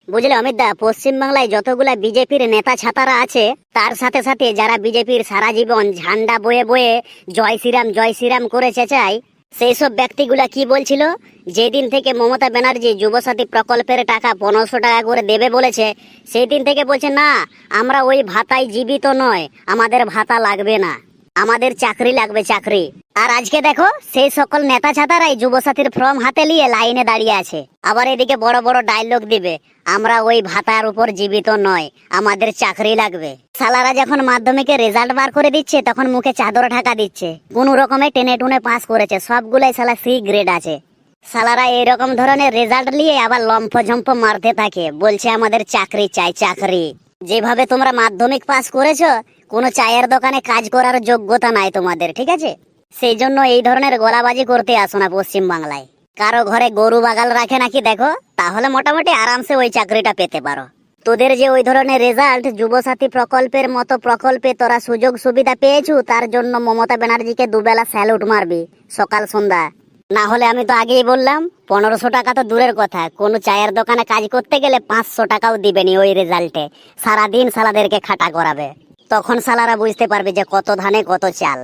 বুঝলে অমিত দা, পশ্চিমবাংলায় যতগুলা বিজেপির নেতা ছাতারা আছে, তার সাথে সাথে যারা বিজেপির সারা জীবন ঝান্ডা বয়ে বয়ে জয় শ্রীরাম করে চেঁচায়, সেই সব ব্যক্তিগুলা কি বলছিল, যেদিন থেকে মমতা ব্যানার্জি যুবসাথী প্রকল্পের টাকা 1500 টাকা করে দেবে বলেছে, সেই দিন থেকে বলছে না, আমরা ওই ভাতায় জীবিত নয়, আমাদের ভাতা লাগবে না, আমাদের চাকরি লাগবে, চাকরি। আর আজকে দেখো সেই সকল নেতা ছাতারাই যুবসাথীর ফর্ম হাতে নিয়ে লাইনে দাঁড়িয়ে আছে। আবার এদিকে বড় বড় ডায়লগ দিবে, আমরা ওই ভাতার উপর জীবিত নয়, আমাদের চাকরি লাগবে। সালারা যখন মাধ্যমিকের রেজাল্ট বার করে দিচ্ছে, তখন মুখে চাদর ঢাকা দিচ্ছে, কোন রকমে টেনে টুনে পাস করেছে, সবগুলাই সালা সি গ্রেড আছে। সালারা এইরকম ধরনের রেজাল্ট নিয়ে আবার লম্ফ ঝম্প মারতে থাকে, বলছে আমাদের চাকরি চাই, চাকরি। যেভাবে তোমরা মাধ্যমিক পাস করেছো, কোনো চায়ের দোকানে কাজ করার যোগ্যতা নাই তোমাদের, ঠিক আছে? সেই জন্য এই ধরনের গলাবাজি করতে আসো না পশ্চিম বাংলায়। কারো ঘরে গরু বাগাল রাখে নাকি দেখো, তাহলে মোটামুটি আরামসে ওই চাকরিটা পেতে পারো। তোদের যে ওই ধরনের রেজাল্ট, যুবসাথী প্রকল্পের মতো প্রকল্পে তোরা সুযোগ সুবিধা পেয়েছু, তার জন্য মমতা ব্যানার্জিকে দুবেলা স্যালুট মারবি, সকাল সন্ধ্যা। না হলে আমি তো আগেই বললাম, 1500 টাকা তো দূরের কথা, কোনো চায়ের দোকানে কাজ করতে গেলে 500 টাকাও দিবেনি ওই রেজাল্টে। সারাদিন সালাদেরকে খাটা করাবে, তখন সালারা বুঝতে পারবে যে কত ধানে কত চাল।